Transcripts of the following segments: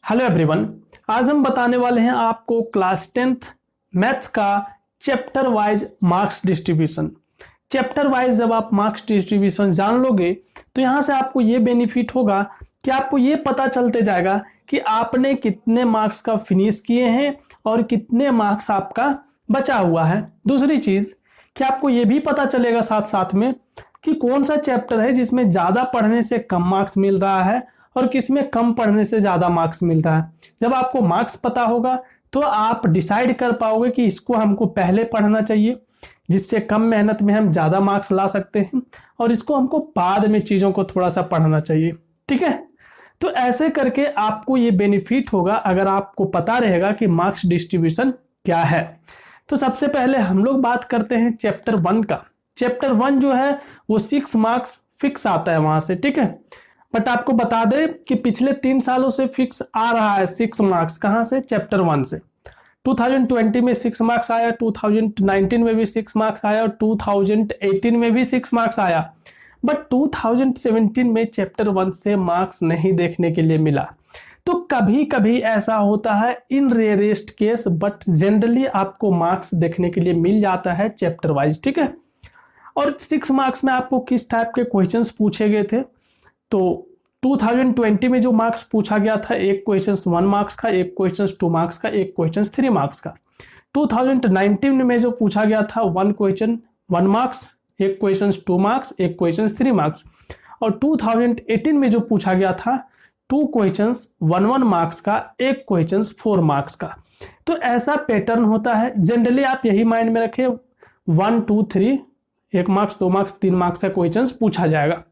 Hello everyone, आज हम बताने वाले हैं आपको क्लास 10th मैथ्स का chapter wise marks distribution. Chapter wise जब आप मार्क्स डिस्ट्रीब्यूशन जान लोगे तो यहाँ से आपको ये बेनिफिट होगा कि आपको ये पता चलते जाएगा कि आपने कितने मार्क्स का फिनिश किए हैं और कितने मार्क्स आपका बचा हुआ है। दूसरी चीज कि आपको ये भी पता चलेगा साथ साथ में कि कौन सा चैप्टर है जिसमें ज्यादा पढ़ने से कम मार्क्स मिल रहा है और किसमें कम पढ़ने से ज्यादा मार्क्स मिल रहा है। जब आपको मार्क्स पता होगा तो आप डिसाइड कर पाओगे कि इसको हमको पहले पढ़ना चाहिए जिससे कम मेहनत में हम ज्यादा मार्क्स ला सकते हैं, और इसको हमको बाद में चीजों को थोड़ा सा पढ़ना चाहिए। ठीक है, तो ऐसे करके आपको ये बेनिफिट होगा अगर आपको पता रहेगा कि मार्क्स डिस्ट्रीब्यूशन क्या है। तो सबसे पहले हम लोग बात करते हैं चैप्टर 1 का। चैप्टर 1 जो है वो 6 मार्क्स फिक्स आता है वहां से। ठीक है, बट आपको बता दें कि पिछले 3 सालों से फिक्स आ रहा है 6 मार्क्स। कहां से? चैप्टर 1 से। 2020 में 6 मार्क्स आया, 2019 में भी 6 मार्क्स आया और 2018 में भी 6 मार्क्स आया, बट 2017 में चैप्टर 1 से मार्क्स नहीं देखने के लिए मिला। तो कभी कभी ऐसा होता है, इन रेयरेस्ट केस, बट जनरली आपको मार्क्स देखने के लिए मिल जाता है चैप्टर वाइज। ठीक है, और 6 मार्क्स में आपको किस टाइप के क्वेश्चंस पूछे गए थे? तो 2020 में जो मार्क्स पूछा गया था, एक क्वेश्चन 1 मार्क्स का, एक क्वेश्चन 2 मार्क्स का, एक क्वेश्चन 3 मार्क्स का। 2019 में जो पूछा गया था 1 क्वेश्चन 1 मार्क्स, एक क्वेश्चन 2 मार्क्स, एक क्वेश्चन 3 मार्क्स। और 2018 में जो पूछा गया था 2 क्वेश्चन 1 मार्क्स का, एक क्वेश्चन 4 मार्क्स का। तो ऐसा पैटर्न होता है। जनरली आप यही माइंड में रखें, 1 2 3, 1 मार्क्स 2 मार्क्स 3 मार्क्स का क्वेश्चन पूछा जाएगा।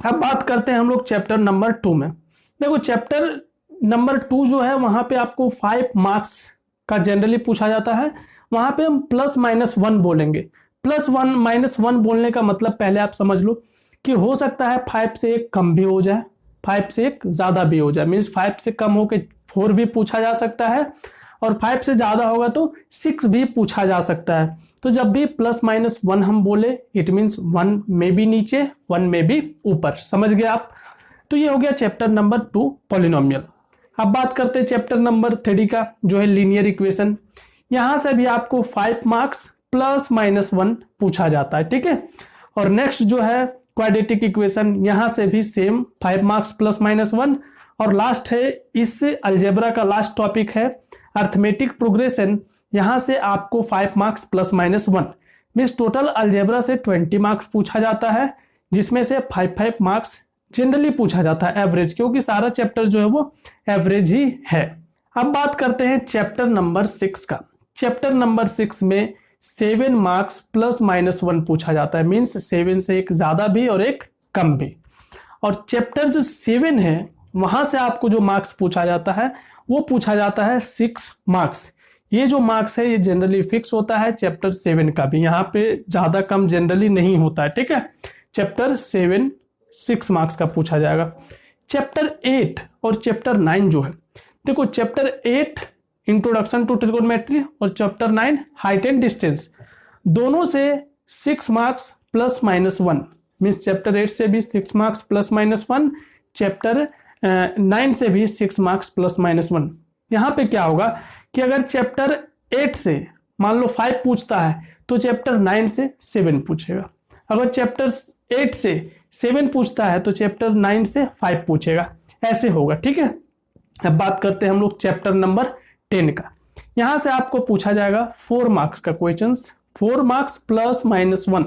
अब बात करते हैं हम लोग चैप्टर नंबर 2 में। देखो, चैप्टर नंबर 2 जो है वहां पे आपको 5 मार्क्स का जनरली पूछा जाता है। वहां पे हम +-1 बोलेंगे। +1 बोलने का मतलब पहले आप समझ लो कि हो सकता है 5 से 1 कम भी हो जाए, 5 से 1 ज्यादा भी हो जाए। मीन्स 5 से कम होकर 4 भी पूछा जा सकता है, और 5 से ज्यादा होगा तो 6 भी पूछा जा सकता है। तो जब भी +-1 हम बोले, इट मीन्स 1 में भी नीचे, 1 में भी ऊपर। समझ गए आप? तो ये हो गया चैप्टर नंबर 2 पॉलिनोमियल। अब बात करते हैं चैप्टर नंबर 3 का, जो है लीनियर इक्वेशन। यहां से भी आपको 5 मार्क्स +-1 पूछा जाता है। ठीक है, और नेक्स्ट जो है क्वाड्रेटिक इक्वेशन, यहां से भी सेम 5 मार्क्स +-1। और लास्ट है, इस अलजेब्रा का लास्ट टॉपिक है अर्थमेटिक प्रोग्रेशन। यहां से आपको 5 मार्क्स +-1 मीन्स टोटल अलजेब्रा से 20 मार्क्स पूछा जाता है, जिसमें से 5 मार्क्स जनरली पूछा जाता है एवरेज, क्योंकि सारा चैप्टर जो है वो एवरेज ही है। अब बात करते हैं चैप्टर नंबर 6 का। चैप्टर नंबर 6 में 7 मार्क्स +-1 पूछा जाता है, मीन्स 7 से एक ज्यादा भी और एक कम भी। और चैप्टर जो 7 है वहां से आपको जो मार्क्स पूछा जाता है वो पूछा जाता है 6 मार्क्स। ये जो मार्क्स है ये जनरली फिक्स होता है चैप्टर 7 का भी, यहाँ पे ज्यादा कम जनरली नहीं होता है। ठीक है, चैप्टर 7 6 मार्क्स का पूछा जाएगा। चैप्टर 8 और चैप्टर 9 जो है, देखो चैप्टर 8 इंट्रोडक्शन टू ट्रिगोनोमेट्री और चैप्टर 9 हाइट एंड डिस्टेंस, दोनों से 6 मार्क्स +-1 मीन्स चैप्टर 8 से भी 6 मार्क्स +-1, चैप्टर 9 से भी 6 मार्क्स +-1। यहां पे क्या होगा कि अगर चैप्टर 8 से मान लो 5 पूछता है तो चैप्टर 9 से 7 पूछेगा। अगर चैप्टर 8 से 7 पूछता है तो चैप्टर 9 से 5 पूछेगा, ऐसे होगा। ठीक है, अब बात करते हैं हम लोग चैप्टर नंबर 10 का। यहां से आपको पूछा जाएगा 4 मार्क्स का क्वेश्चन, 4 मार्क्स +-1।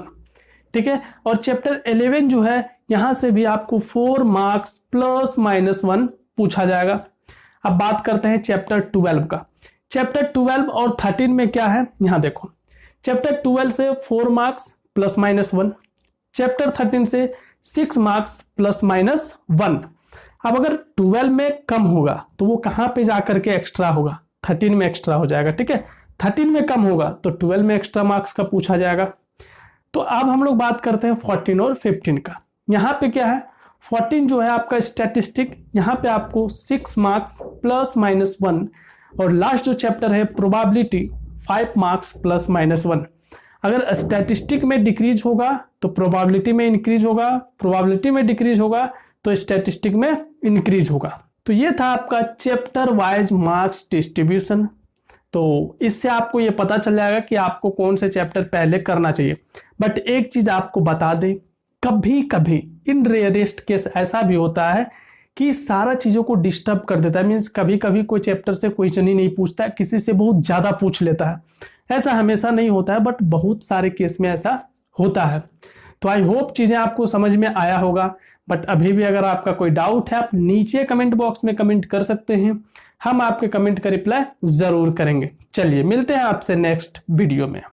ठीक है, और चैप्टर 11 जो है यहां से भी आपको 4 मार्क्स +-1 पूछा जाएगा। अब बात करते हैं चैप्टर 12 का। चैप्टर 12 और 13 में क्या है, यहां देखो, चैप्टर 12 से 4 मार्क्स +-1, चैप्टर 13 से 6 मार्क्स +-1। अब अगर 12 में कम होगा तो वो कहां पे जाकर के एक्स्ट्रा होगा? 13 में एक्स्ट्रा हो जाएगा। ठीक है, 13 में कम होगा तो 12 में एक्स्ट्रा मार्क्स का पूछा जाएगा। तो अब हम लोग बात करते हैं 14 और 15 का। यहां पे क्या है, 14 जो है आपका स्टैटिस्टिक, यहां पे आपको 6 मार्क्स +-1, और लास्ट जो चैप्टर है प्रोबेबिलिटी, 5 मार्क्स +-1। अगर स्टैटिस्टिक में डिक्रीज होगा तो प्रोबेबिलिटी में इंक्रीज होगा, प्रोबेबिलिटी में डिक्रीज होगा तो स्टैटिस्टिक में इंक्रीज होगा। तो ये था आपका चैप्टर वाइज मार्क्स डिस्ट्रीब्यूशन। तो इससे आपको ये पता चल जाएगा कि आपको कौन से चैप्टर पहले करना चाहिए। बट एक चीज आपको बता दें, कभी कभी इन रेयरेस्ट केस ऐसा भी होता है कि सारा चीजों को डिस्टर्ब कर देता है। मीन्स कभी कभी कोई चैप्टर से क्वेश्चन ही नहीं पूछता है, किसी से बहुत ज्यादा पूछ लेता है। ऐसा हमेशा नहीं होता है, बट बहुत सारे केस में ऐसा होता है। तो आई होप चीजें आपको समझ में आया होगा। बट अभी भी अगर आपका कोई डाउट है, आप नीचे कमेंट बॉक्स में कमेंट कर सकते हैं, हम आपके कमेंट का रिप्लाई जरूर करेंगे। चलिए मिलते हैं आपसे नेक्स्ट वीडियो में।